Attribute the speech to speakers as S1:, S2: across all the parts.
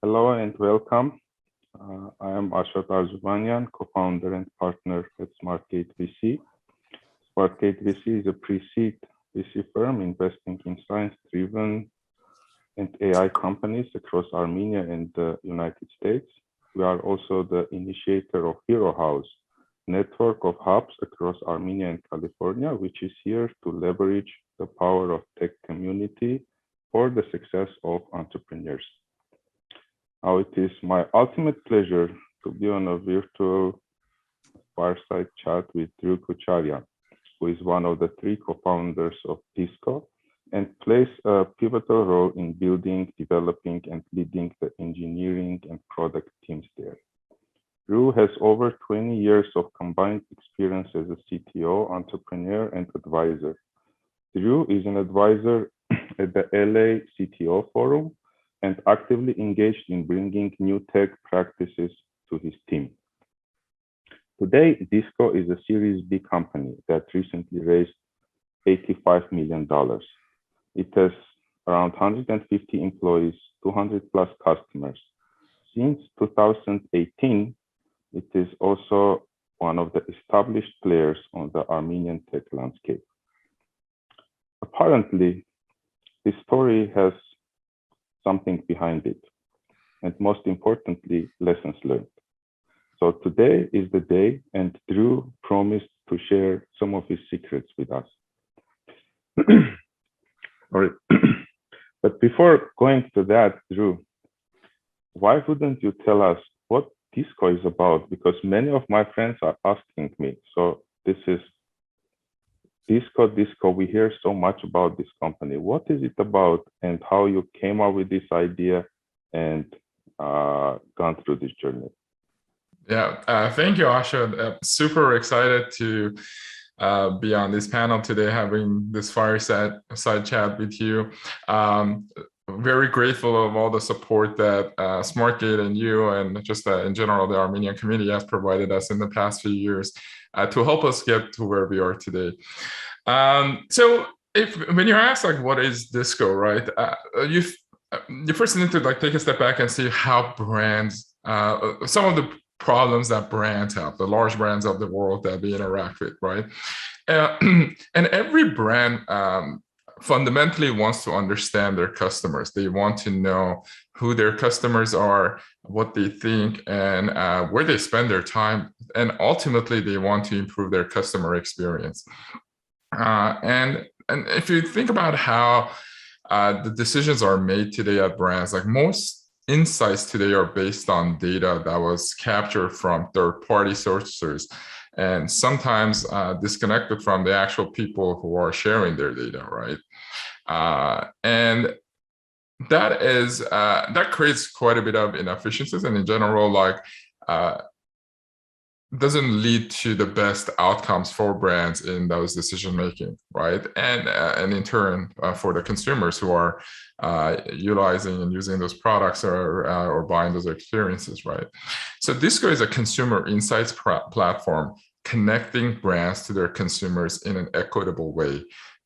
S1: Hello and welcome. I am Ashot Arzumantan, co-founder and partner at SmarGateVC. SmarGateVC is a pre-seed VC firm investing in science-driven and AI companies across Armenia and the United States. We are also the initiator of Hero House, network of hubs across Armenia and California, which is here to leverage the power of tech community for the success of entrepreneurs. Now it is my ultimate pleasure to be on a virtual fireside chat with Drew Kutcharian, who is one of the three co-founders of DISQO and plays a pivotal role in building, developing, and leading the engineering and product teams there. Drew has over 20 years of combined experience as a CTO, entrepreneur, and advisor. Drew is an advisor at the LA CTO Forum and actively engaged in bringing new tech practices to his team. Today, DISQO is a Series B company that recently raised $85 million. It has around 150 employees, 200 plus customers. Since 2018, it is also one of the established players on the Armenian tech landscape. Apparently, this story has something behind it, and most importantly, lessons learned. So today is the day, and Drew promised to share some of his secrets with us. All right. But before going to that, Drew, why wouldn't you tell us what DISQO is about? Because many of my friends are asking me. So this is DISQO, we hear so much about this company. What is it about and how you came up with this idea and gone through this journey?
S2: Yeah, thank you, Ashot. Super excited to be on this panel today, having this fireside chat with you. Very grateful of all the support that SmartGate and you and just in general, the Armenian community has provided us in the past few years to help us get to where we are today. So when you're asked like, what is DISQO, right? You first need to like take a step back and see how brands, some of the problems that brands have, the large brands of the world that we interact with, right? And every brand fundamentally wants to understand their customers. They want to know who their customers are, what they think, and where they spend their time. And ultimately, they want to improve their customer experience. And if you think about how the decisions are made today at brands, like most insights today are based on data that was captured from third-party sources and sometimes disconnected from the actual people who are sharing their data, right? And that creates quite a bit of inefficiencies, and in general, like doesn't lead to the best outcomes for brands in those decision making, right? And in turn, for the consumers who are utilizing and using those products or buying those experiences, right? So DISQO is a consumer insights platform connecting brands to their consumers in an equitable way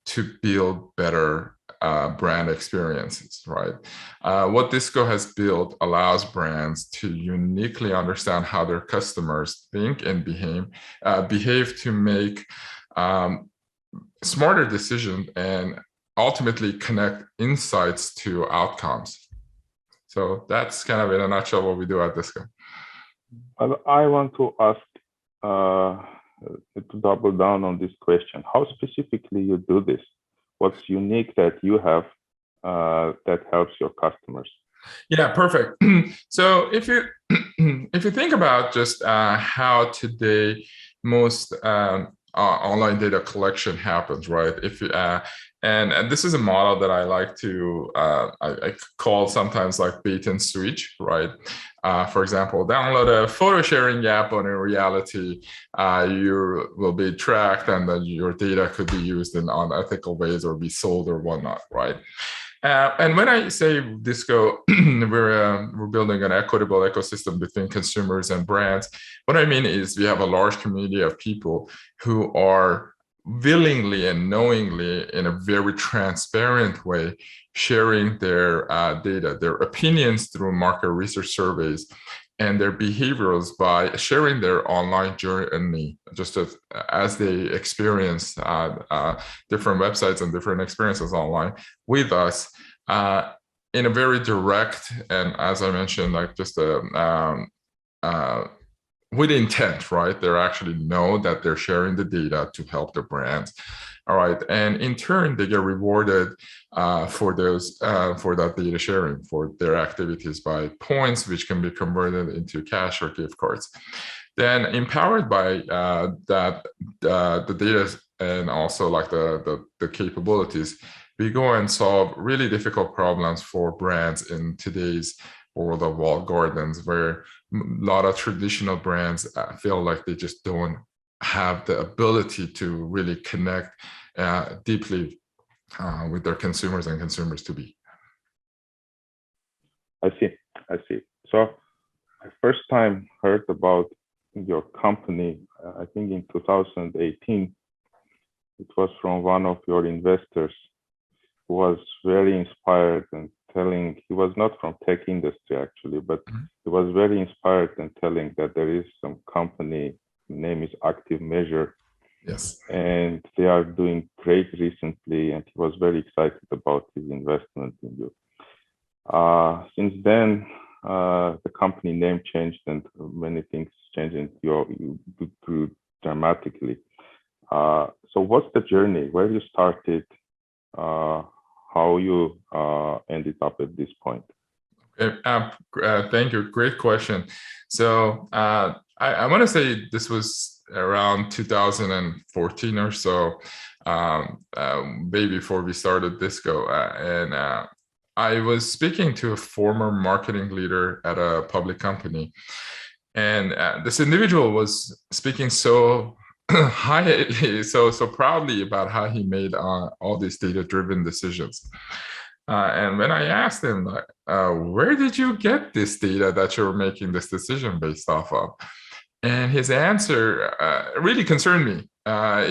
S2: to build better brand experiences, right? What DISQO has built allows brands to uniquely understand how their customers think and behave to make smarter decisions and ultimately connect insights to outcomes. So that's kind of in a nutshell what we do at DISQO.
S1: I want to ask to double down on this question. How specifically you do this? What's unique that you have that helps your customers?
S2: Yeah, perfect. So if you think about just how today most online data collection happens, right? And this is a model that I like to I call sometimes like bait and switch, right? For example, download a photo sharing app, and in reality, you will be tracked, and then your data could be used in unethical ways or be sold or whatnot, right? And when I say DISQO, we're building an equitable ecosystem between consumers and brands. What I mean is we have a large community of people who are willingly and knowingly, in a very transparent way, sharing their data, their opinions through market research surveys, and their behaviors by sharing their online journey, just as they experience different websites and different experiences online with us, in a very direct, and as I mentioned, like just with intent, right? They actually know that they're sharing the data to help the brands. All right, and in turn, they get rewarded for that data sharing, for their activities, by points, which can be converted into cash or gift cards. Then, empowered by the data and also like the capabilities, we go and solve really difficult problems for brands in today's world of walled gardens, where a lot of traditional brands feel like they just don't have the ability to really connect deeply with their consumers and consumers to be.
S1: I see. So I first time heard about your company, I think in 2018. It was from one of your investors who was very inspired and telling, he was not from tech industry actually, but he was very inspired and telling that there is some company, name is Active Measure.
S2: Yes.
S1: And they are doing great recently, and he was very excited about his investment in you. Since then, the company name changed and many things changed, and you grew dramatically. So what's the journey? Where you started? How you ended up at this point?
S2: Thank you. Great question. So I want to say this was around 2014 or so, way before we started DISQO. And I was speaking to a former marketing leader at a public company. And this individual was speaking so highly, so proudly about how he made all these data-driven decisions. And when I asked him, like, where did you get this data that you're making this decision based off of? And his answer really concerned me.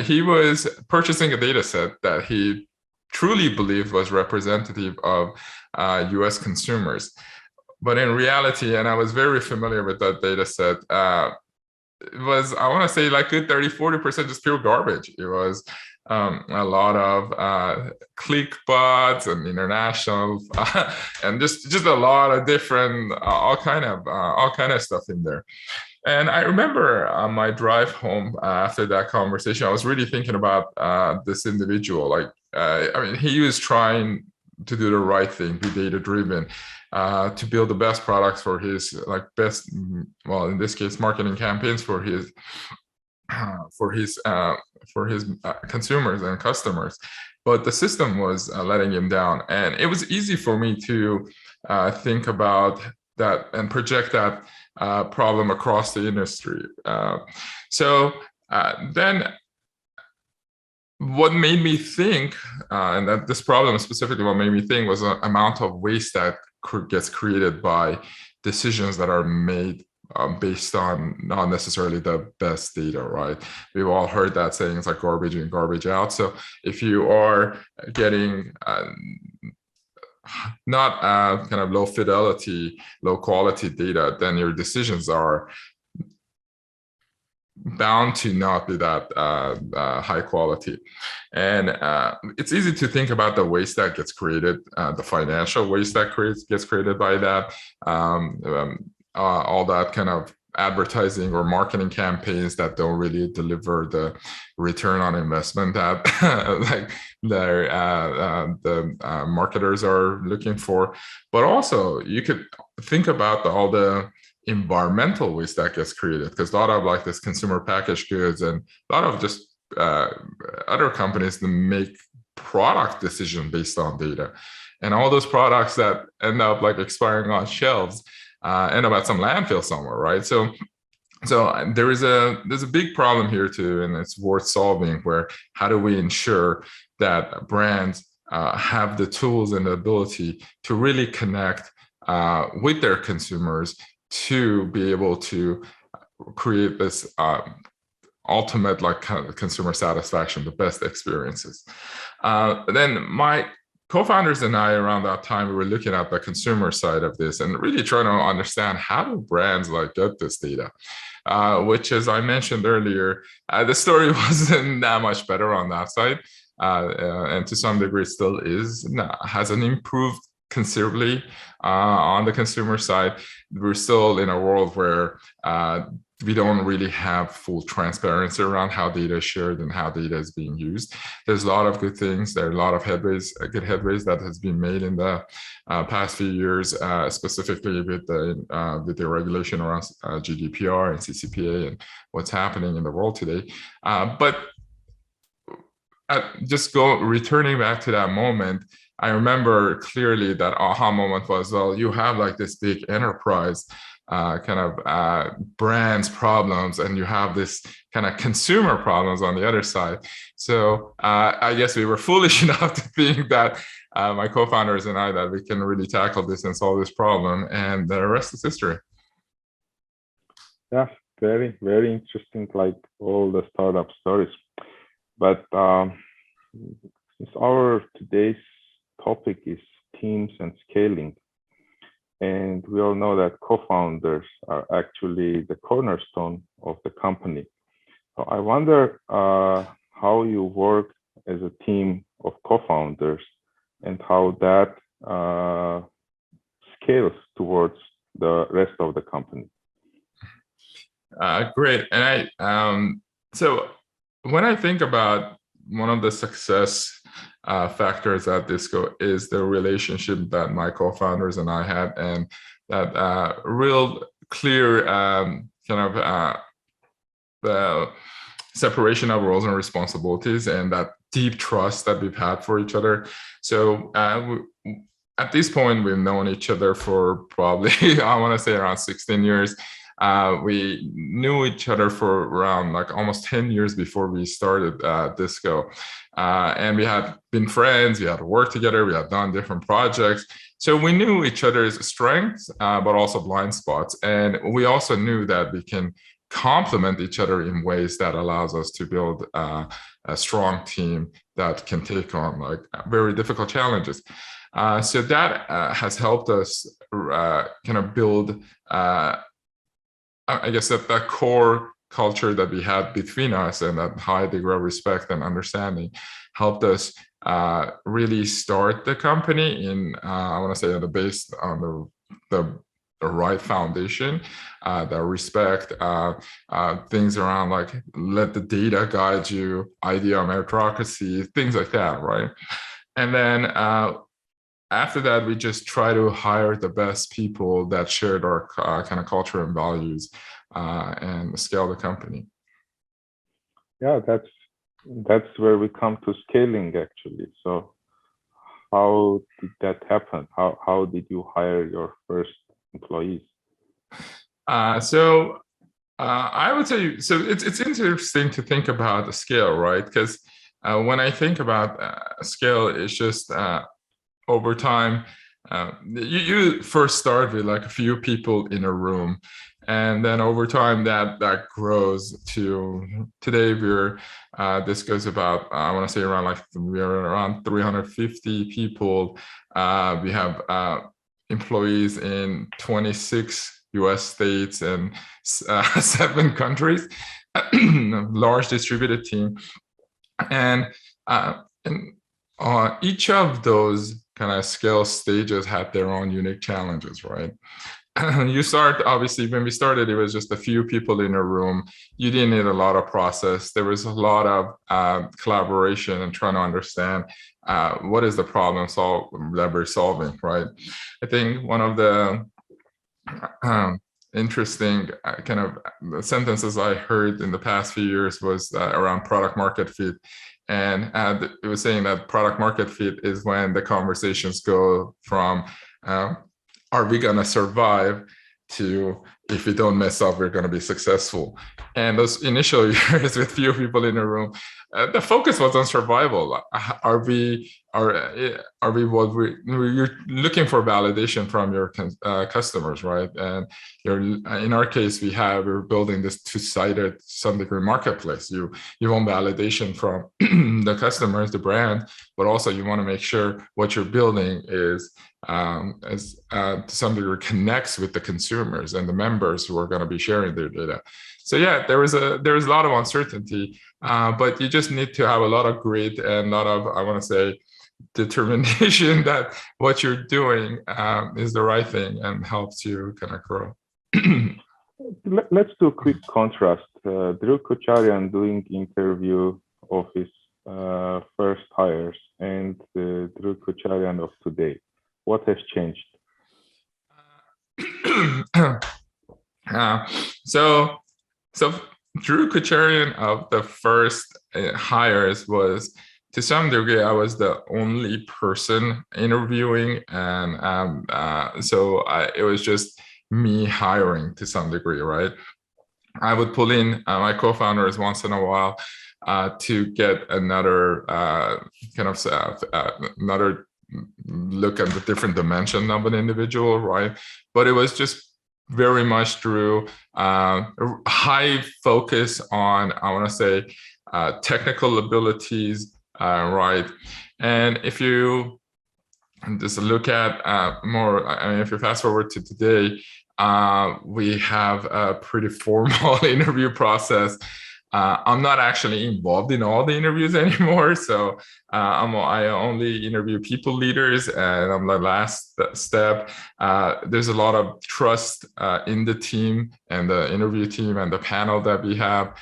S2: He was purchasing a data set that he truly believed was representative of US consumers. But in reality, and I was very familiar with that data set, it was, I want to say, like good 30-40% just pure garbage. It was a lot of click bots and international and just a lot of different all kind of stuff in there. And I remember on my drive home after that conversation, I was really thinking about this individual. Like, I mean, he was trying to do the right thing, be data driven, to build the best products for his well, in this case, marketing campaigns for his consumers and customers. But the system was letting him down, and it was easy for me to think about that and project that problem across the industry. So then what made me think, and that this problem specifically, what made me think was the amount of waste that gets created by decisions that are made based on not necessarily the best data, right? We've all heard that saying, it's like garbage in, garbage out. So if you are getting not kind of low fidelity, low quality data, then your decisions are bound to not be that high quality. And it's easy to think about the waste that gets created, the financial waste that gets created by that, all that kind of advertising or marketing campaigns that don't really deliver the return on investment that like the marketers are looking for. But also you could think about all the environmental waste that gets created, because a lot of like this consumer packaged goods and a lot of just other companies that make product decisions based on data, and all those products that end up like expiring on shelves end up at some landfill somewhere, right? So there's a big problem here too, and it's worth solving, where how do we ensure that brands have the tools and the ability to really connect with their consumers to be able to create this ultimate like kind of consumer satisfaction, the best experiences. Then my co-founders and I around that time, we were looking at the consumer side of this and really trying to understand how do brands like get this data, which, as I mentioned earlier, the story wasn't that much better on that side. And to some degree still hasn't improved considerably on the consumer side. We're still in a world where we don't really have full transparency around how data is shared and how data is being used. There's a lot of good things. There are a lot of good headways that has been made in the past few years, specifically with the regulation around GDPR and CCPA and what's happening in the world today. But returning back to that moment, I remember clearly that aha moment was, well, you have like this big enterprise brands problems, and you have this kind of consumer problems on the other side. So I guess we were foolish enough to think that my co-founders and I, that we can really tackle this and solve this problem, and the rest is history.
S1: Yeah, very, very interesting, like all the startup stories. But since our today's topic is teams and scaling, and we all know that co-founders are actually the cornerstone of the company. So I wonder how you work as a team of co-founders and how that scales towards the rest of the company.
S2: Great. And so when I think about one of the success factors at DISQO is the relationship that my co-founders and I had, and that real clear the separation of roles and responsibilities, and that deep trust that we've had for each other. So at this point, we've known each other for probably, I want to say, around 16 years. We knew each other for around like almost 10 years before we started DISQO. And we had been friends, we had worked together, we had done different projects. So we knew each other's strengths, but also blind spots. And we also knew that we can complement each other in ways that allows us to build a strong team that can take on like very difficult challenges. So that has helped us build I guess that core culture that we had between us, and that high degree of respect and understanding helped us really start the company in, I want to say, based on the right foundation, the respect, things around like let the data guide you, idea of meritocracy, things like that, right? And then after that, we just try to hire the best people that shared our kind of culture and values, and scale the company.
S1: Yeah, that's where we come to scaling, actually. So how did that happen? How did you hire your first employees?
S2: So I would say, so it's interesting to think about the scale, right? Because when I think about scale, it's just over time, you first start with like a few people in a room, and then over time that grows to today this goes about, I want to say around we're around 350 people. We have employees in 26 US states and 7 countries, large distributed team. And each of those kind of scale stages had their own unique challenges, right? You start, obviously, when we started, it was just a few people in a room. You didn't need a lot of process. There was a lot of collaboration and trying to understand what is the problem that we're solving, right? I think one of the interesting kind of sentences I heard in the past few years was around product market fit. And it was saying that product market fit is when the conversations go from are we going to survive to if we don't mess up, we're going to be successful. And those initial years with few people in a room, the focus was on survival. Are we what you're looking for validation from your customers, right? And in our case, we're building this two-sided, to some degree, marketplace. You want validation from the customers, the brand, but also you want to make sure what you're building is to some degree connects with the consumers and the members who are going to be sharing their data. So yeah, there was a lot of uncertainty, but you just need to have a lot of grit and a lot of, I want to say, determination that what you're doing is the right thing and helps you kind of grow.
S1: Let's do a quick contrast. Drew Kutcharian doing interview of his first hires and the Drew Kutcharian of today. What has changed?
S2: So Drew Kutcharian of the first hires was, to some degree, I was the only person interviewing, and it was just me hiring to some degree, right? I would pull in my co-founders once in a while to get another another look at the different dimension of an individual, right? But it was just very much through high focus on, I want to say, technical abilities, right? And if you just look at more, I mean, if you fast forward to today, we have a pretty formal interview process. I'm not actually involved in all the interviews anymore, so I only interview people leaders, and I'm the last step. There's a lot of trust in the team and the interview team and the panel that we have.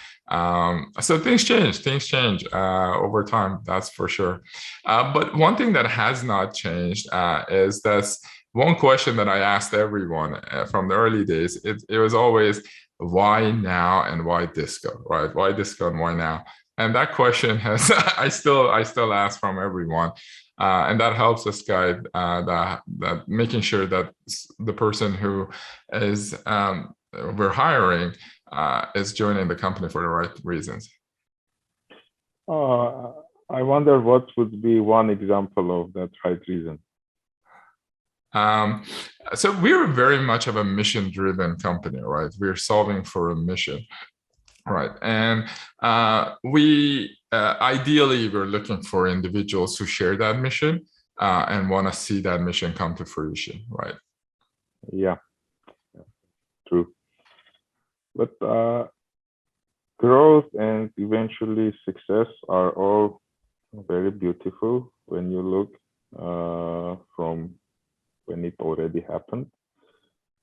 S2: So things change over time, that's for sure. But one thing that has not changed is this one question that I asked everyone from the early days. It was always, why now and why DISQO, right? Why DISQO and why now? And that question has I still ask from everyone, and that helps us guide that making sure that the person who is we're hiring is joining the company for the right reasons.
S1: I wonder what would be one example of that right reason.
S2: So we're very much of a mission-driven company, right? We're solving for a mission, right? And we ideally we're looking for individuals who share that mission and want to see that mission come to fruition, right?
S1: Yeah, true. But growth and eventually success are all very beautiful when you look from when it already happened.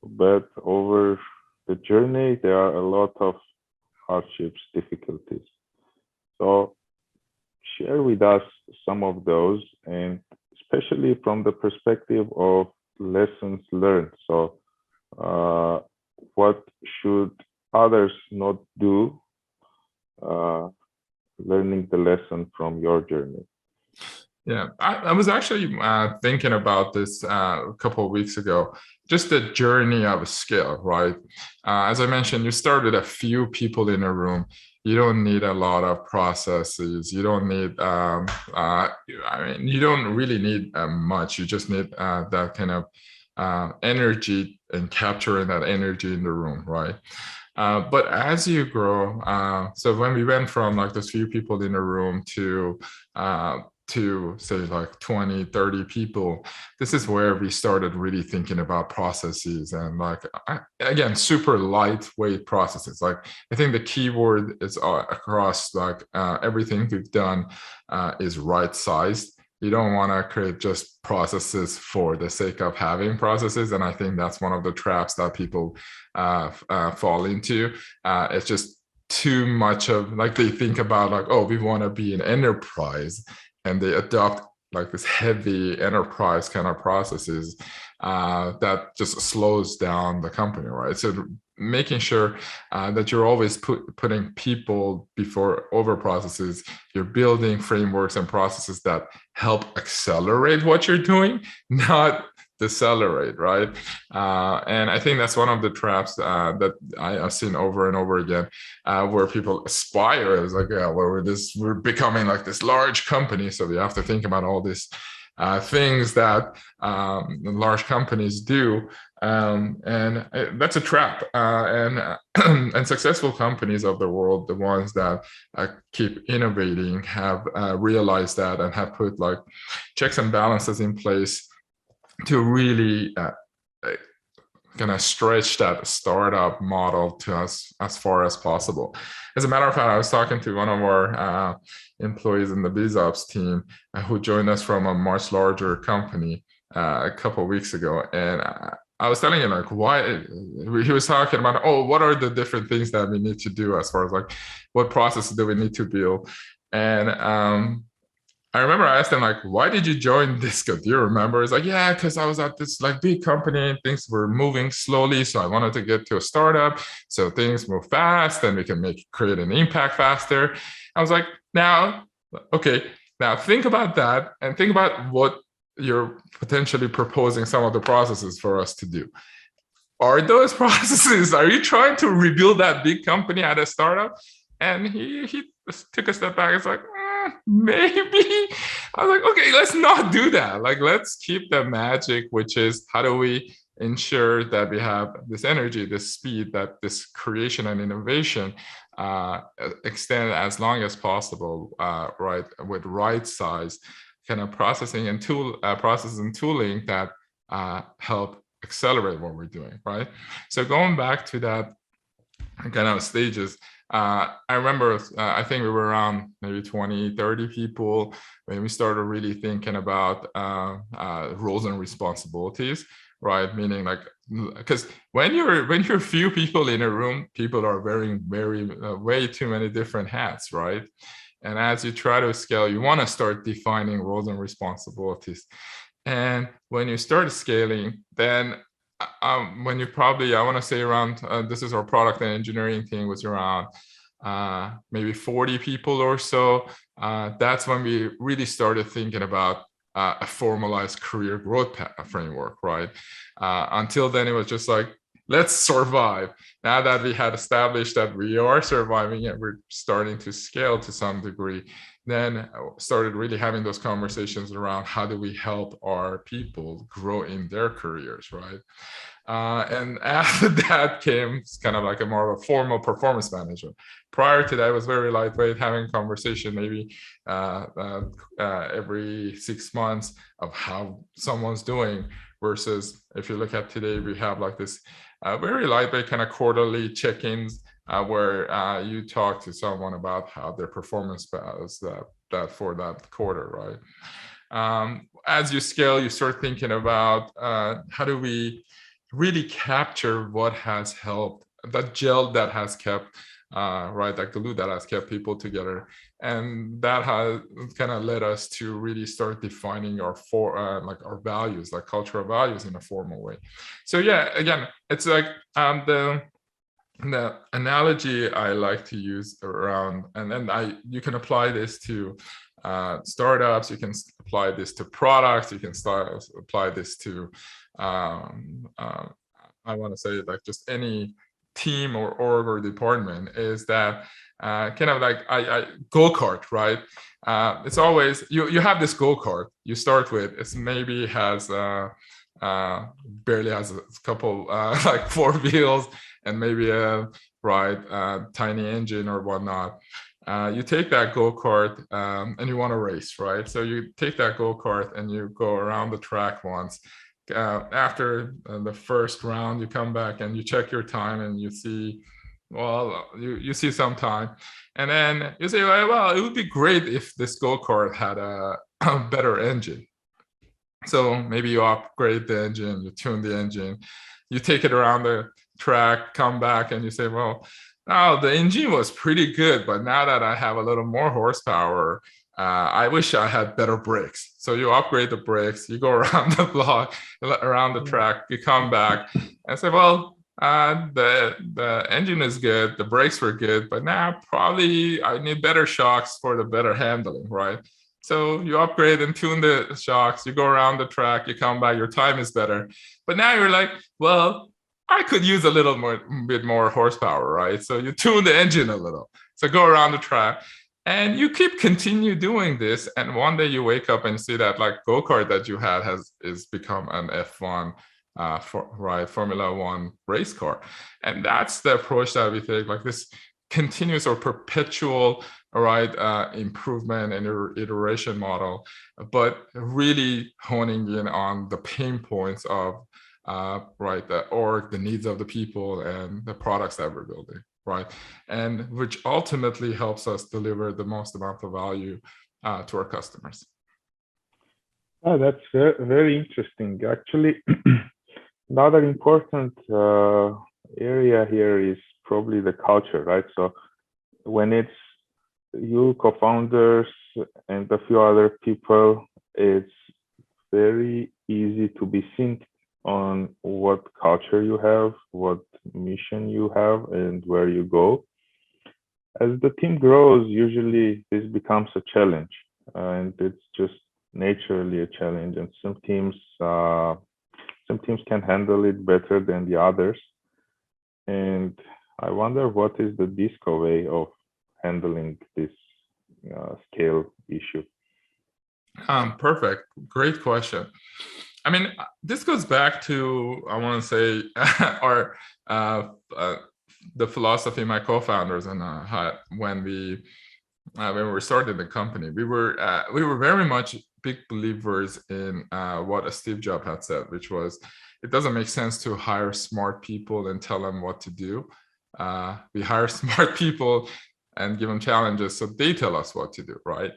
S1: But over the journey, there are a lot of hardships, difficulties. So share with us some of those, and especially from the perspective of lessons learned. So what should others not do, learning the lesson from your journey?
S2: Yeah, I was actually thinking about this a couple of weeks ago, just the journey of a scale, right? As I mentioned, you start with a few people in a room. You don't need a lot of processes. You don't need, you don't really need much. You just need that kind of energy and capturing that energy in the room, right? But as you grow, so when we went from like those few people in a room to say like 20, 30 people, this is where we started really thinking about processes and like, again, super lightweight processes. Like I think the key word is across like everything we've done is right-sized. You don't want to create just processes for the sake of having processes. And I think that's one of the traps that people fall into. It's just too much of like, they think about like, oh, we want to be an enterprise, and they adopt like this heavy enterprise kind of processes that just slows down the company, right? So making sure that you're always putting people over processes, you're building frameworks and processes that help accelerate what you're doing, not decelerate, right? And I think that's one of the traps that I've seen over and over again, where people aspire. It's like, yeah, well, we're becoming like this large company, so we have to think about all these things that large companies do, and that's a trap. And successful companies of the world, the ones that keep innovating, have realized that and have put like checks and balances in place to really kind of stretch that startup model to us as far as possible. As a matter of fact, I was talking to one of our employees in the BizOps team who joined us from a much larger company a couple of weeks ago, and I was telling him like why he was talking about, oh, what are the different things that we need to do as far as like what processes do we need to build. And I remember I asked him like, why did you join DISQO? Do you remember? He's like, yeah, because I was at this like big company and things were moving slowly. So I wanted to get to a startup so things move fast and we can create an impact faster. I was like, now think about that and think about what you're potentially proposing some of the processes for us to do. Are those processes, are you trying to rebuild that big company at a startup? And he took a step back. It's like, maybe. I was like, okay, let's not do that. Like, let's keep the magic, which is how do we ensure that we have this energy, this speed, that this creation and innovation extend as long as possible, right, with right size kind of processing and processes and tooling that help accelerate what we're doing, right? So going back to that kind of stages, I remember, I think we were around maybe 20, 30 people when we started really thinking about roles and responsibilities, right? Meaning like, because when you're few people in a room, people are wearing way too many different hats, right? And as you try to scale, you want to start defining roles and responsibilities. And when you start scaling, then when you probably, I want to say around, this is our product and engineering team, was around maybe 40 people or so. That's when we really started thinking about a formalized career growth framework, right? Until then, it was just like, let's survive. Now that we had established that we are surviving and we're starting to scale to some degree, then started really having those conversations around how do we help our people grow in their careers, right? And after that came kind of like a more of a formal performance manager. Prior to that, it was very lightweight, having a conversation maybe every 6 months of how someone's doing, versus if you look at today, we have like this very lightweight kind of quarterly check-ins where you talk to someone about how their performance was that for that quarter, right? As you scale, you start thinking about how do we really capture what has helped, that gel that has kept, right, that glue that has kept people together. And that has kind of led us to really start defining our like our values, like cultural values, in a formal way. So yeah, again, it's like the analogy I like to use around, and then you can apply this to startups, you can apply this to products, you can apply this to I want to say like just any team or org or department, is that kind of like I go-kart, right? It's always, you have this go-kart you start with, it's maybe has barely has a couple like 4 wheels and maybe a tiny engine or whatnot. You take that go-kart and you want to race, right? So you take that go-kart and you go around the track once. After the first round, you come back and you check your time and you see, well, you see some time, and then you say, well, it would be great if this go-kart had a better engine. So maybe you upgrade the engine, you tune the engine, you take it around the track, come back, and you say, well, now the engine was pretty good, but now that I have a little more horsepower, I wish I had better brakes. So you upgrade the brakes, you go around the block, around the track, you come back and say, well, the engine is good, the brakes were good, but now probably I need better shocks for the better handling, right? So you upgrade and tune the shocks, you go around the track, you come back, your time is better. But now you're like, well, I could use a little bit more horsepower, right? So you tune the engine a little. So go around the track and you continue doing this. And one day you wake up and see that like go-kart that you had is become an F1 Formula One race car. And that's the approach that we take, like this continuous or perpetual improvement and iteration model, but really honing in on the pain points of the org, the needs of the people, and the products that we're building, right? And which ultimately helps us deliver the most amount of value to our customers.
S1: Oh, that's very, very interesting. Actually, another important area here is probably the culture, right? So when it's you co-founders and a few other people, it's very easy to be synced on what culture you have, what mission you have, and where you go. As the team grows, usually this becomes a challenge, and it's just naturally a challenge. And some teams can handle it better than the others. And I wonder what is the DISQO way of handling this scale issue?
S2: Perfect. Great question. I mean, this goes back to, I want to say, our the philosophy my co-founders and had when we started the company. We were very much big believers in what Steve Jobs had said, which was, it doesn't make sense to hire smart people and tell them what to do. We hire smart people and give them challenges so they tell us what to do, right?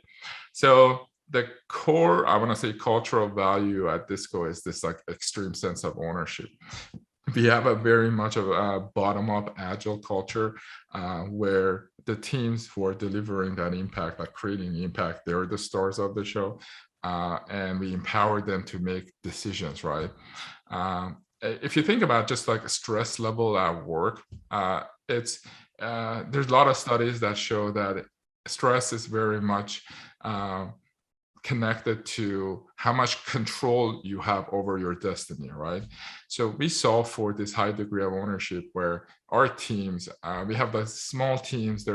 S2: So the core, I want to say, cultural value at DISQO is this like extreme sense of ownership. We have a very much of a bottom-up agile culture where the teams who are delivering that impact, like creating impact, they're the stars of the show, and we empower them to make decisions, right? If you think about just like a stress level at work, there's a lot of studies that show that stress is very much connected to how much control you have over your destiny, right? So we solve for this high degree of ownership where our teams, we have the small teams,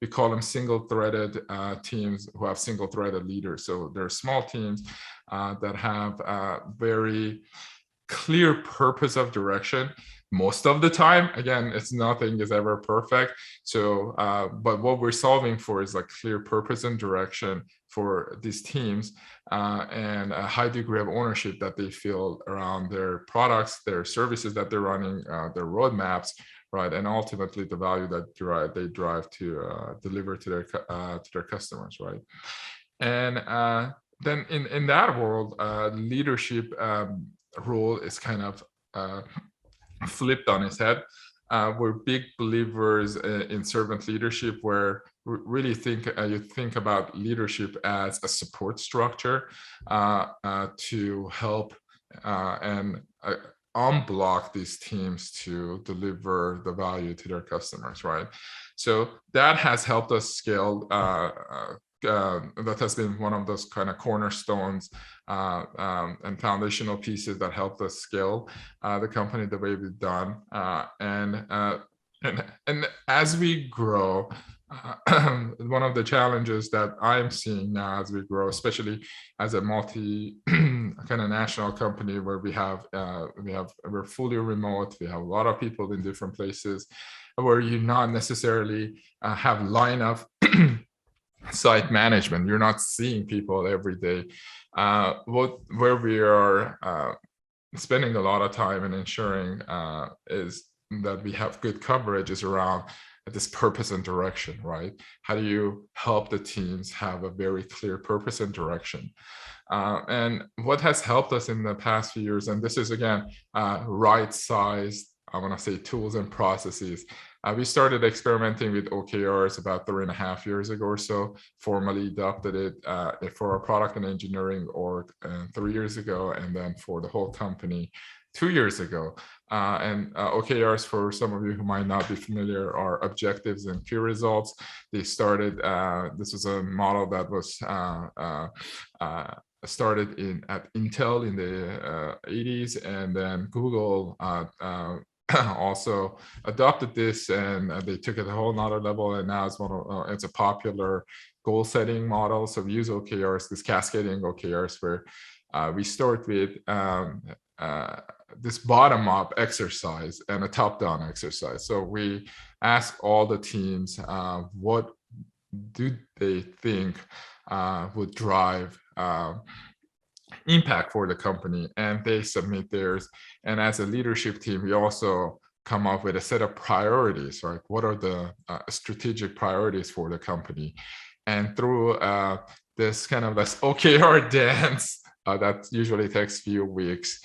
S2: we call them single-threaded teams who have single-threaded leaders. So they're small teams that have a very clear purpose of direction. Most of the time, again, nothing is ever perfect. So, but what we're solving for is like clear purpose and direction for these teams and a high degree of ownership that they feel around their products, their services that they're running, their roadmaps, right? And ultimately the value that they drive to deliver to their customers, right? And then in that world, leadership role is kind of flipped on its head. We're big believers in servant leadership, where we really you think about leadership as a support structure to help and unblock these teams to deliver the value to their customers, right? So that has helped us scale. That has been one of those kind of cornerstones and foundational pieces that helped us scale the company the way we've done. And as we grow, one of the challenges that I'm seeing now as we grow, especially as a multi kind of national company where we're fully remote, we have a lot of people in different places, where you not necessarily have line of site management. You're not seeing people every day. Where we are spending a lot of time and ensuring is that we have good coverage is around this purpose and direction, right? How do you help the teams have a very clear purpose and direction? And what has helped us in the past few years, and this is again right-sized I want to say, tools and processes. We started experimenting with OKRs about 3.5 years ago or so, formally adopted it for our product and engineering org 3 years ago, and then for the whole company 2 years ago. And OKRs, for some of you who might not be familiar, are objectives and key results. They started, this was a model that was started at Intel in the 80s, and then Google also adopted this, and they took it a whole nother level, and now it's a popular goal setting model. So we use OKRs, this cascading OKRs, where we start with this bottom-up exercise and a top-down exercise. So we ask all the teams what do they think would drive impact for the company, and they submit theirs. And as a leadership team, we also come up with a set of priorities, right? What are the strategic priorities for the company? And through this kind of this OKR dance that usually takes a few weeks,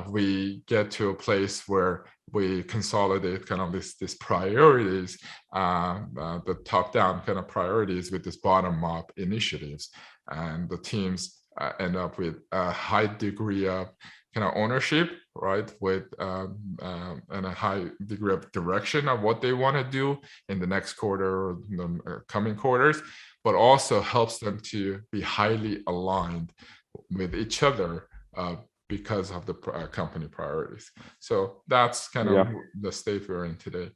S2: we get to a place where we consolidate kind of these priorities, the top-down kind of priorities with this bottom-up initiatives. And the teams end up with a high degree of kind of ownership, right, with and a high degree of direction of what they want to do in the next quarter or the coming quarters, but also helps them to be highly aligned with each other because of the company priorities. So that's kind of the state we're in today.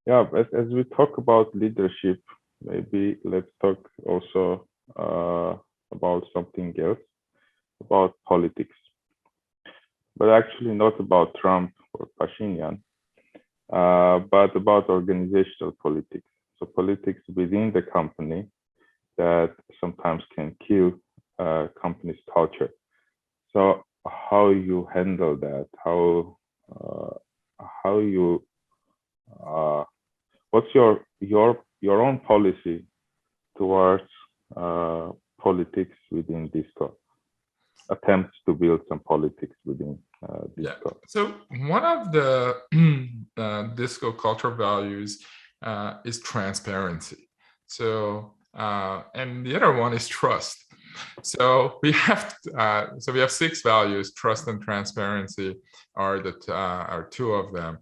S1: Yeah, as we talk about leadership, maybe let's talk also about something else, about politics, but actually not about Trump or Pashinyan, but about organizational politics. So politics within the company that sometimes can kill company's culture. So how you handle that? How you what's your own policy towards politics within DISQO? Attempts to build some politics within DISQO.
S2: Yeah. So one of the DISQO cultural values is transparency. So and the other one is trust. So we have 6 values. Trust and transparency are 2 of them.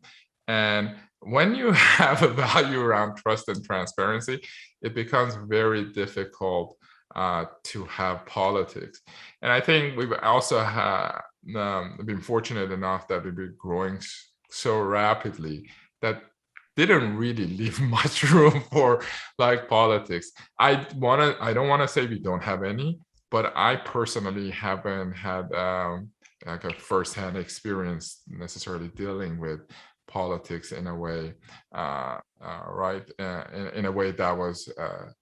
S2: And when you have a value around trust and transparency, it becomes very difficult to have politics. And I think we've also been fortunate enough that we've been growing so rapidly that didn't really leave much room for like politics. I don't want to say we don't have any, but I personally haven't had like a firsthand experience necessarily dealing with politics in a way, right? In a way that was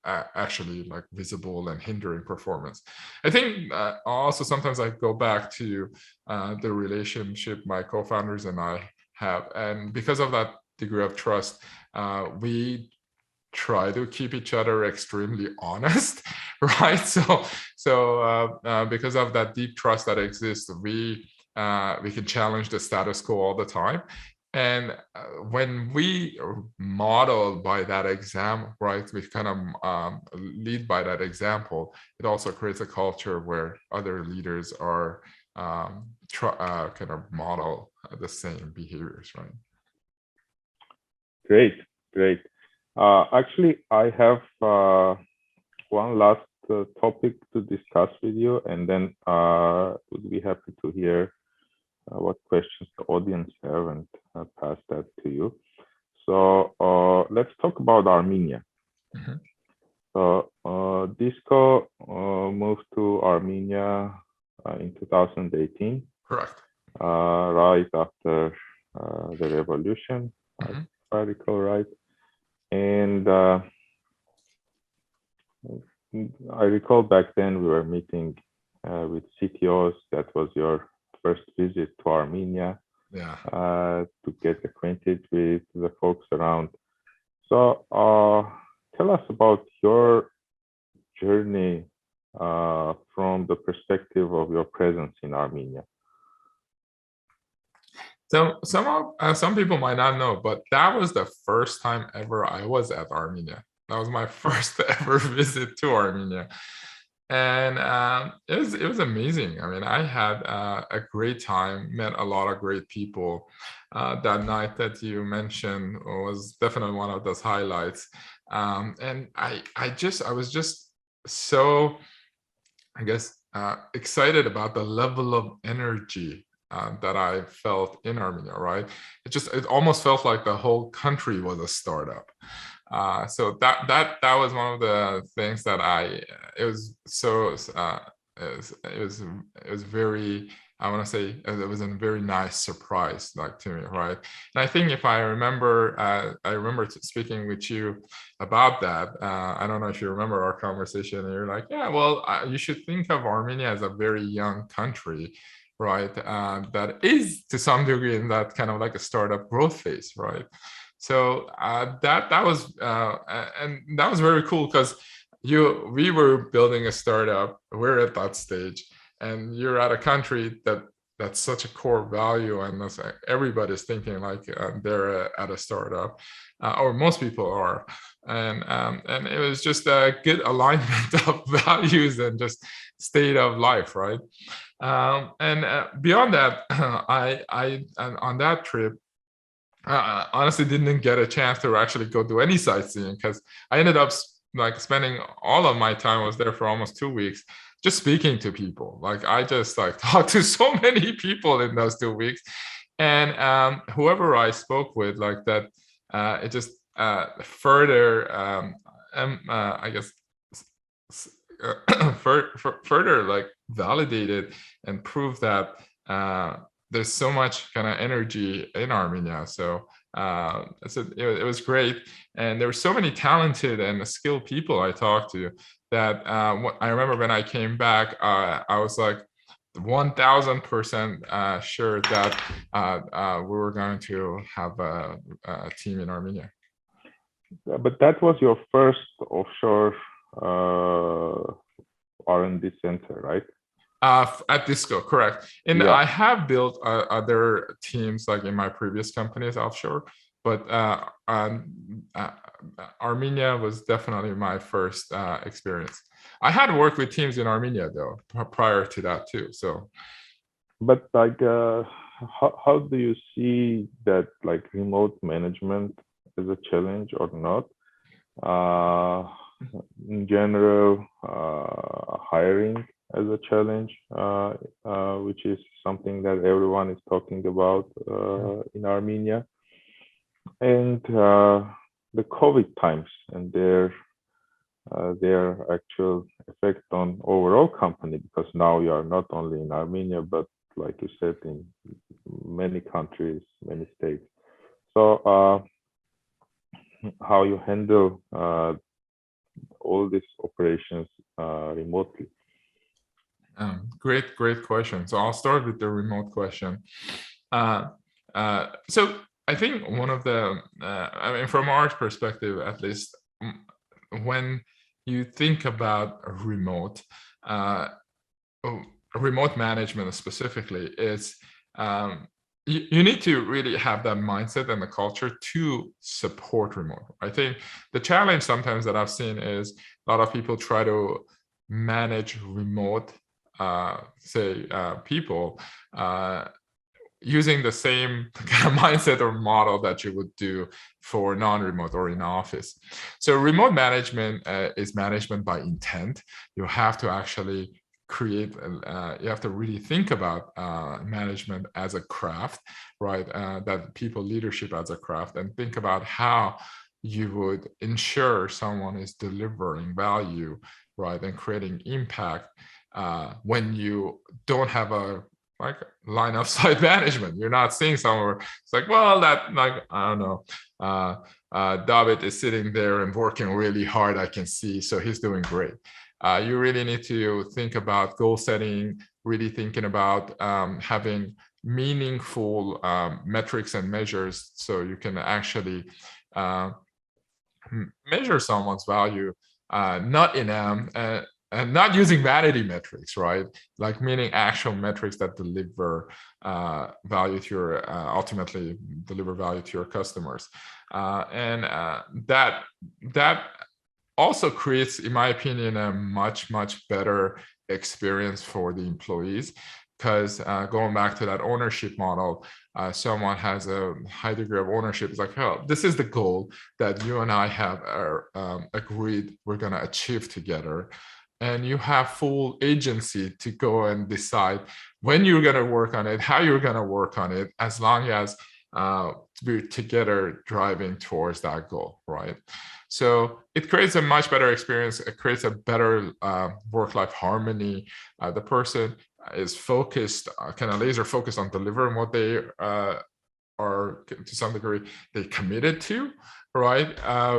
S2: actually like visible and hindering performance. I think also sometimes I go back to the relationship my co-founders and I have, and because of that degree of trust, we try to keep each other extremely honest, right? So because of that deep trust that exists, we can challenge the status quo all the time. And when we model by that example, right, we kind of lead by that example, it also creates a culture where other leaders are kind of model the same behaviors, right?
S1: Great. Actually, I have one last topic to discuss with you, and then would be happy to hear what questions the audience have and pass that to you. So let's talk about Armenia.
S2: Mm-hmm.
S1: So DISQO moved to Armenia in 2018.
S2: Correct.
S1: Right after the revolution,
S2: Mm-hmm.
S1: if I recall right. And I recall back then we were meeting with CTOs. That was your first visit to Armenia.
S2: Yeah.
S1: To get acquainted with the folks around. So tell us about your journey from the perspective of your presence in Armenia.
S2: Some people might not know, but that was the first time ever I was at Armenia. That was my first ever visit to Armenia, and it was amazing. I mean, I had a great time, met a lot of great people. That night that you mentioned was definitely one of those highlights, and I was just so, I guess, excited about the level of energy that I felt in Armenia, right? It almost felt like the whole country was a startup. So that was one of the things that it was so it was very, I want to say, it was a very nice surprise, like, to me, right? And I think if I remember, I remember speaking with you about that. I don't know if you remember our conversation. And you're like, yeah, well, you should think of Armenia as a very young country, right? That is to some degree in that kind of like a startup growth phase, right? So that was and that was very cool, because we were building a startup. We're at that stage, and you're at a country that's such a core value, and that's like everybody's thinking like they're at a startup, or most people are, and it was just a good alignment of values and just state of life, right? And beyond that, and on that trip, honestly didn't get a chance to actually go do any sightseeing, because I ended up like spending all of my time. I was there for almost 2 weeks, just speaking to people. Like, I just like talked to so many people in those 2 weeks, and whoever I spoke with, like that, it just further, I guess, further like validated and proved that there's so much kind of energy in Armenia. So it was great, and there were so many talented and skilled people I talked to that I remember when I came back, I was like 1000% sure that we were going to have a team in Armenia.
S1: But that was your first offshore R&D center, right?
S2: At DISQO, correct. And
S1: Yeah.
S2: I have built other teams like in my previous companies offshore, but Armenia was definitely my first experience. I had worked with teams in Armenia though prior to that too. So,
S1: but like, how do you see that, like, remote management as a challenge or not? In general, hiring as a challenge, which is something that everyone is talking about in Armenia, and the COVID times and their actual effect on overall company, because now you are not only in Armenia, but like you said, in many countries, many states. So how you handle all these operations remotely?
S2: Great question. So I'll start with the remote question. So I think one of the, I mean, from our perspective, at least, when you think about remote management specifically, is you need to really have that mindset and the culture to support remote. I think the challenge sometimes that I've seen is a lot of people try to manage remote, people using the same kind of mindset or model that you would do for non-remote or in office. So remote management is management by intent. You have to actually create, you have to really think about management as a craft, right? That people leadership as a craft, and think about how you would ensure someone is delivering value, right? And creating impact when you don't have a like line of sight management. You're not seeing somewhere. It's like, well, that, like, I don't know, David is sitting there and working really hard, I can see, so he's doing great. You really need to think about goal setting, really thinking about having meaningful metrics and measures, so you can actually measure someone's value, not in and not using vanity metrics, right? Like meaning actual metrics that deliver value to your, ultimately deliver value to your customers. That also creates, in my opinion, a much better experience for the employees, because going back to that ownership model, someone has a high degree of ownership. It's like, oh, this is the goal that you and I have agreed we're going to achieve together. And you have full agency to go and decide when you're going to work on it, how you're going to work on it, as long as we're together driving towards that goal, right? So it creates a much better experience. It creates a better work-life harmony. The person is focused, kind of laser focused on delivering what they are, to some degree, they committed to, right?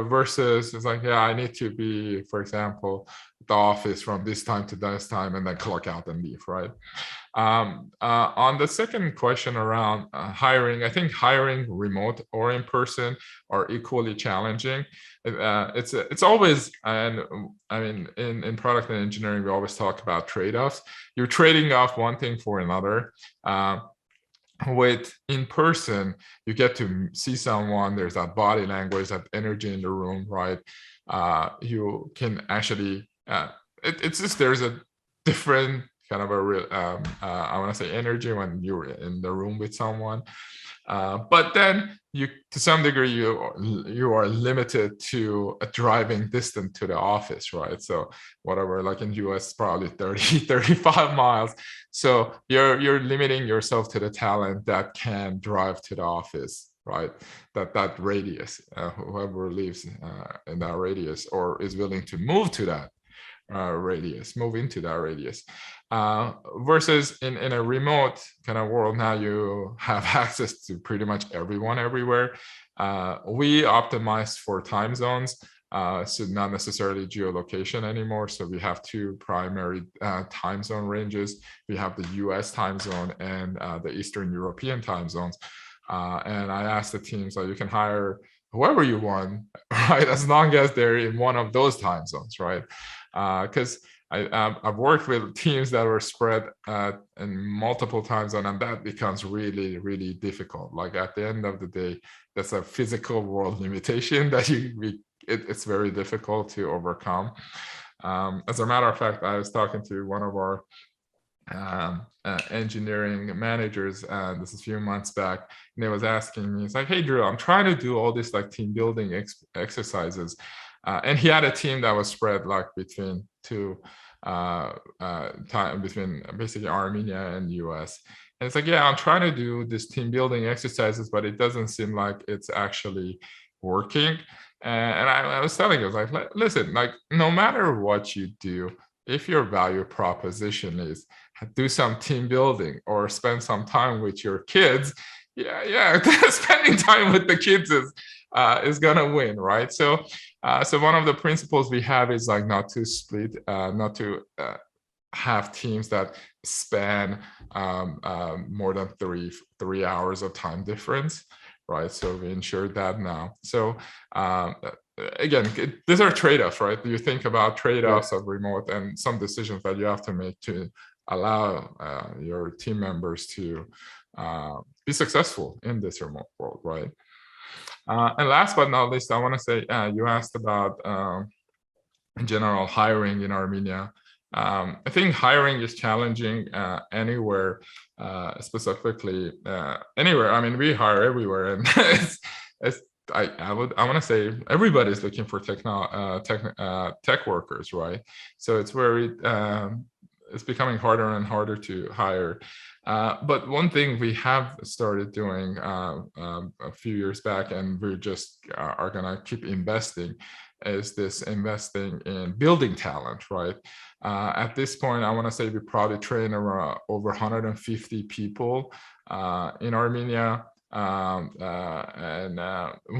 S2: Versus it's like, yeah, I need to be, for example, the office from this time to this time and then clock out and leave, right? On the second question around hiring, I think hiring remote or in person are equally challenging. It's always, and I mean, in product and engineering, we always talk about trade-offs. You're trading off one thing for another. With in person, you get to see someone, there's that body language, that energy in the room, right? You can actually, it's just, there's a different kind of a real, I want to say energy when you're in the room with someone. But then you, to some degree, you are limited to a driving distance to the office, right? So whatever, like in US, probably 35 miles. So you're limiting yourself to the talent that can drive to the office, right? That radius, whoever lives in that radius or is willing to move to that move into that radius. Versus in a remote kind of world, now you have access to pretty much everyone everywhere. We optimize for time zones, so not necessarily geolocation anymore. So we have two primary time zone ranges. We have the US time zone and the Eastern European time zones. And I asked the teams, so you can hire whoever you want, right? As long as they're in one of those time zones, right? Because I've worked with teams that were spread in multiple time zones, and that becomes really difficult. Like at the end of the day, that's a physical world limitation that it's very difficult to overcome. As a matter of fact, I was talking to one of our engineering managers, this is a few months back, and he was asking me, it's like, hey Drew, I'm trying to do all this like team building exercises, and he had a team that was spread like between between basically Armenia and US. And it's like, yeah, I'm trying to do this team building exercises, but it doesn't seem like it's actually working. And I was telling him, like, listen, like no matter what you do, if your value proposition is do some team building or spend some time with your kids, yeah, spending time with the kids is gonna win, right? So one of the principles we have is like not to split, not to have teams that span more than three hours of time difference, right? So we ensure that now. So again, these are trade-offs, right? You think about trade-offs of remote and some decisions that you have to make to allow your team members to be successful in this remote world, right? And last but not least, I want to say, you asked about, in general, hiring in Armenia. I think hiring is challenging anywhere, specifically anywhere. I mean, we hire everywhere, and I want to say everybody's looking for tech workers, right? So it's very it's becoming harder and harder to hire. But one thing we have started doing a few years back, and we just are gonna keep investing, is this investing in building talent, right? At this point, I want to say we probably train around over 150 people in Armenia. And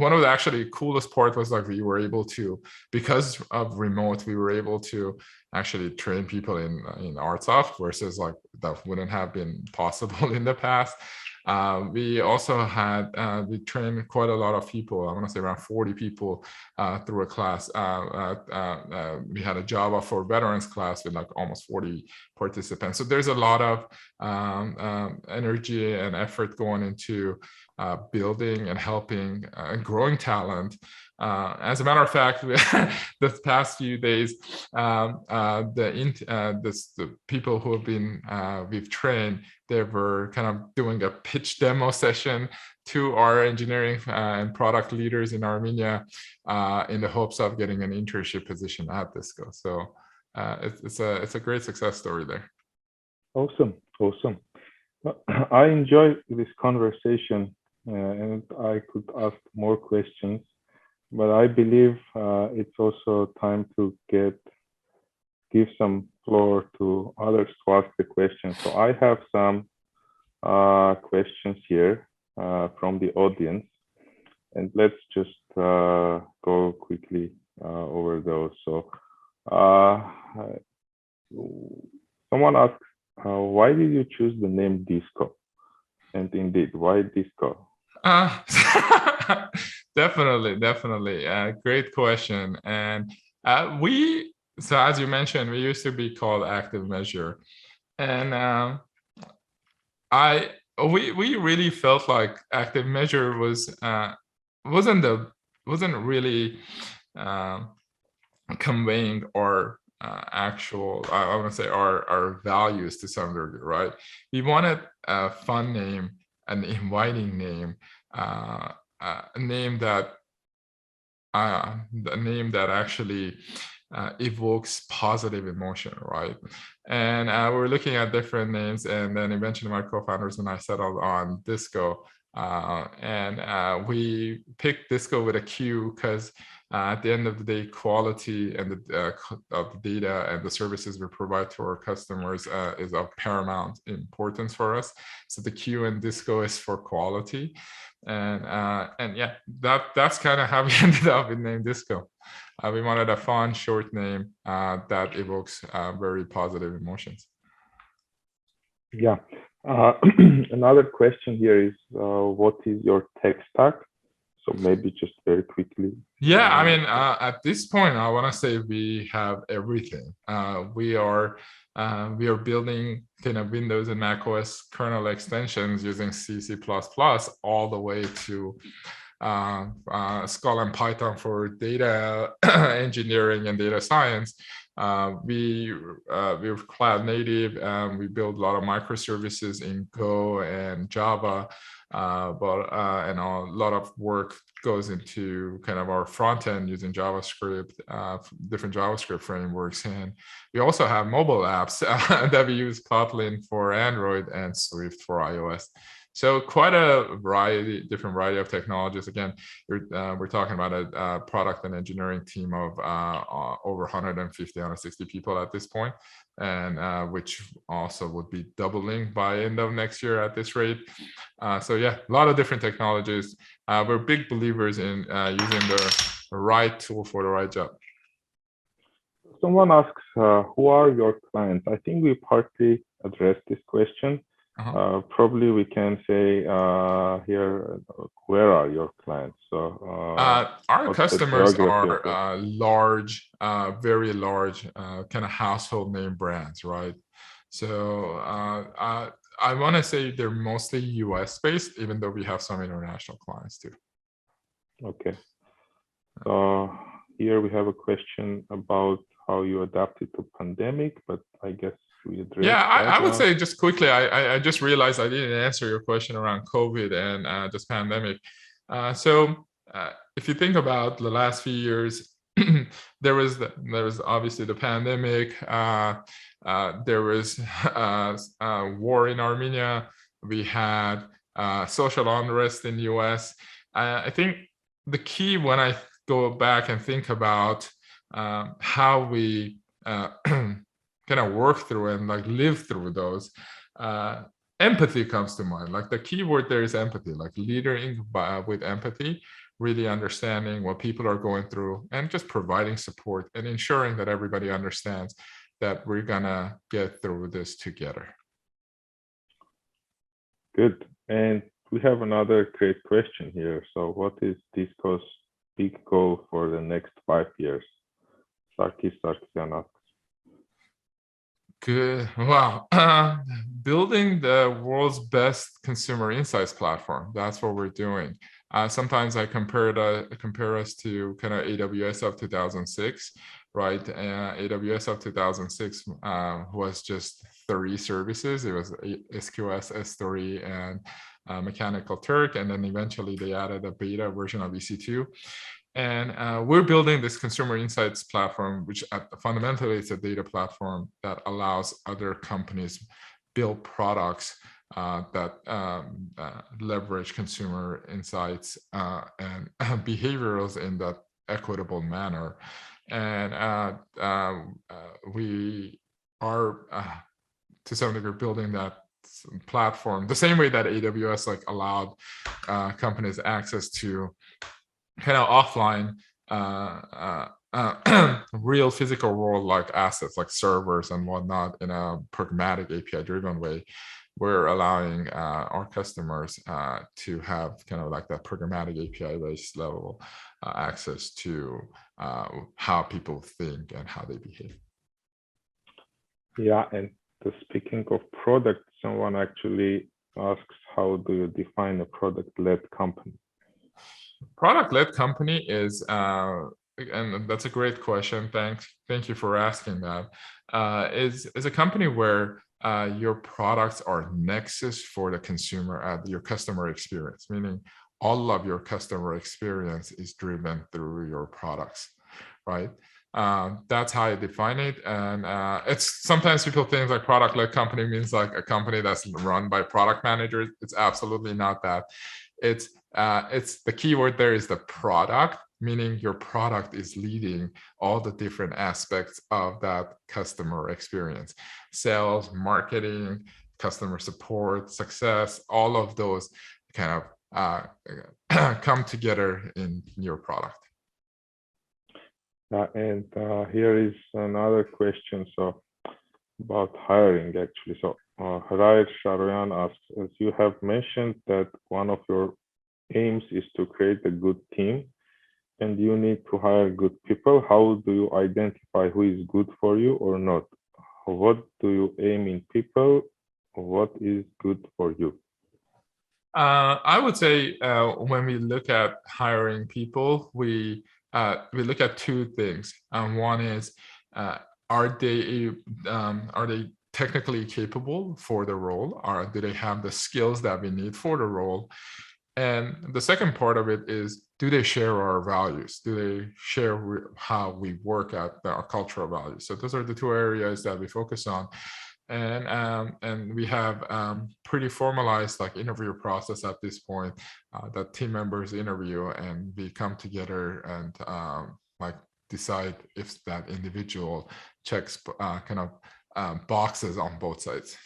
S2: one of the actually coolest part was like we were able to, because of remote, we were able to actually train people in Artsakh, versus like that wouldn't have been possible in the past. We also had, we trained quite a lot of people, I want to say around 40 people through a class. We had a Java for veterans class with like almost 40 participants. So there's a lot of energy and effort going into building and helping and growing talent. As a matter of fact, this past few days, the people who have been we've trained, they were kind of doing a pitch demo session to our engineering and product leaders in Armenia in the hopes of getting an internship position at DISQO. So it's a great success story there.
S1: Awesome. I enjoyed this conversation, and I could ask more questions, but I believe it's also time to give some floor to others to ask the questions. So I have some questions here from the audience, and let's just go quickly over those. So someone asked, why did you choose the name DISQO? And indeed, why DISQO?
S2: Definitely. Great question. And so as you mentioned, we used to be called Active Measure. And we really felt like Active Measure wasn't really conveying our actual, I want to say our values to some degree, right? We wanted a fun name, an inviting name, a name that actually evokes positive emotion, right? And we're looking at different names, and then eventually my co-founders and I settled on DISQO. And we picked DISQO with a Q because at the end of the day, quality and of the data and the services we provide to our customers is of paramount importance for us. So the Q in DISQO is for quality, and yeah, that's kind of how we ended up with name DISQO. We wanted a fun, short name that evokes very positive emotions.
S1: Yeah. Another question here is, what is your tech stack? So maybe just very quickly.
S2: Yeah, I mean, at this point, I want to say we have everything. We are building kind of Windows and Mac OS kernel extensions using C, C++, all the way to Scala and Python for data engineering and data science. We're cloud native, and we build a lot of microservices in Go and Java, and a lot of work goes into kind of our front end using JavaScript, different JavaScript frameworks. And we also have mobile apps that we use Kotlin for Android and Swift for iOS. So quite a different variety of technologies. Again, we're talking about a product and engineering team of over 150, 160 people at this point, and which also would be doubling by end of next year at this rate. So yeah, a lot of different technologies. We're big believers in using the right tool for the right job.
S1: Someone asks, who are your clients? I think we partly addressed this question. Probably we can say here, where are your clients? So
S2: our customers are large, very large, kind of household name brands, right? So I want to say they're mostly US based, even though we have some international clients too.
S1: Okay. So here we have a question about how you adapted to pandemic, but I guess we addressed.
S2: Yeah, I would say just quickly, I just realized I didn't answer your question around COVID and this pandemic. So if you think about the last few years, there was obviously the pandemic. There was war in Armenia. We had social unrest in the US. I think the key when I go back and think about how we kind of work through and like live through those, empathy comes to mind. Like the key word there is empathy, like leading with empathy, really understanding what people are going through and just providing support and ensuring that everybody understands that we're gonna get through this together.
S1: Good. And we have another great question here. So what is DISQO's big goal for the next 5 years? Sarkis Sarkisian asks.
S2: Good. Wow. Building the world's best consumer insights platform. That's what we're doing. Sometimes I compare us to kind of AWS of 2006, right? AWS of 2006 was just 3 services. It was SQS, S3, and Mechanical Turk. And then eventually they added a beta version of EC2. And we're building this consumer insights platform, which fundamentally it's a data platform that allows other companies build products that leverage consumer insights and behaviorals in that equitable manner. And we are, to some degree, building that platform the same way that AWS allowed companies access to kind of offline real physical world like assets like servers and whatnot in a pragmatic API driven way. We're allowing our customers to have kind of like that programmatic API based level access to how people think and how they behave.
S1: Yeah, and speaking of product, someone actually asks, how do you define a product-led company?
S2: Product-led company is, and that's a great question. Thank you for asking that. Is a company where your products are nexus for the consumer, your customer experience, meaning all of your customer experience is driven through your products, right? That's how I define it. And it's sometimes people think like product-led company means like a company that's run by product managers. It's absolutely not that. It's the keyword there is the product, meaning your product is leading all the different aspects of that customer experience. Sales, marketing, customer support, success, all of those kind of come together in your product.
S1: And here is another question about hiring actually. So Harai Sharoyan asks, as you have mentioned that one of your aims is to create a good team and you need to hire good people, how do you identify who is good for you or not? What do you aim in people? What is good for you?
S2: I would say when we look at hiring people, we look at 2 things. One is, are they technically capable for the role, or do they have the skills that we need for the role? And the second part of it is, do they share our values? Do they share how we work at our cultural values? So those are the 2 areas that we focus on. And we have pretty formalized like interview process at this point that team members interview, and we come together and like decide if that individual checks kind of boxes on both sides.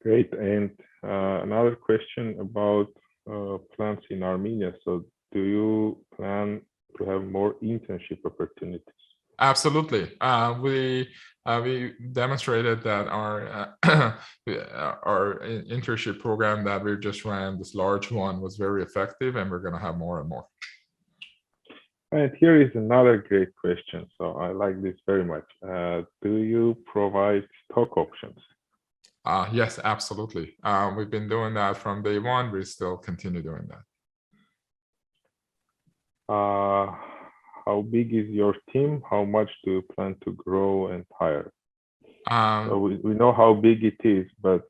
S1: Great. And another question about plans in Armenia. So do you plan to have more internship opportunities?
S2: Absolutely. We demonstrated that our our internship program that we just ran, this large one, was very effective, and we're going to have more and more.
S1: And here is another great question. So I like this very much. Do you provide stock options?
S2: Yes, absolutely. We've been doing that from day one. We still continue doing that.
S1: How big is your team? How much do you plan to grow and hire? So we know how big it is, but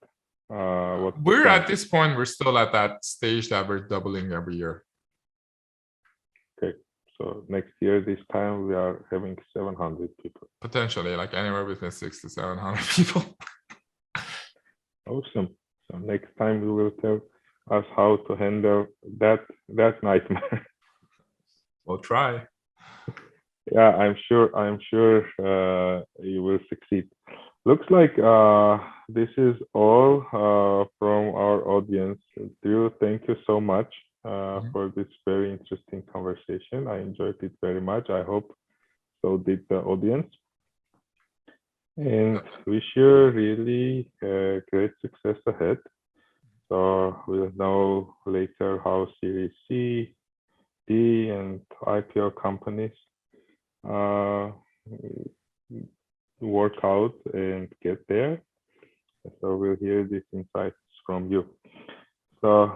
S2: we're at this point, we're still at that stage that we're doubling every year.
S1: Okay, so next year, this time, we are having 700 people.
S2: Potentially, like anywhere between 600 to 700 people.
S1: Awesome. So next time you will tell us how to handle that nightmare.
S2: We'll try.
S1: Yeah, I'm sure you will succeed. Looks like this is all from our audience. Drew, thank you so much for this very interesting conversation. I enjoyed it very much. I hope so did the audience. And wish you really great success ahead. So we'll know later how Series C, D, and IPO companies work out and get there. So we'll hear these insights from you. So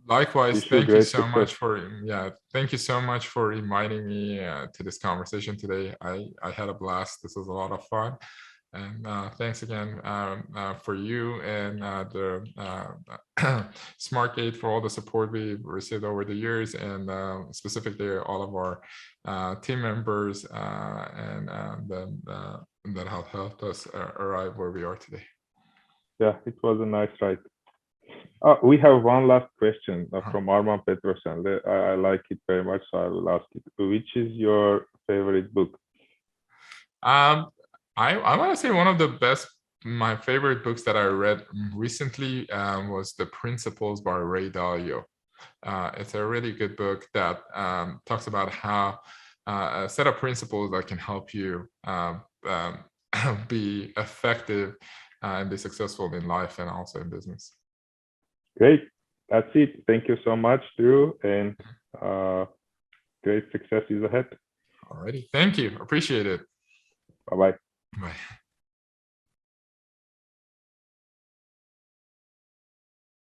S2: likewise,
S1: wish you
S2: thank you
S1: great
S2: so much
S1: success.
S2: thank you so much for inviting me to this conversation today. I had a blast. This was a lot of fun. And thanks again for you and the SmartGate for all the support we've received over the years, and specifically all of our team members that have helped us arrive where we are today.
S1: Yeah, it was a nice ride. We have one last question from Arman Petrosan. I like it very much, so I will ask it. Which is your favorite book?
S2: I want to say one of my favorite books that I read recently was The Principles by Ray Dalio. It's a really good book that talks about how a set of principles that can help you be effective and be successful in life and also in business.
S1: Great. That's it. Thank you so much, Drew, and great success is ahead.
S2: Alrighty. Thank you. Appreciate it.
S1: Bye-bye.
S2: Bye.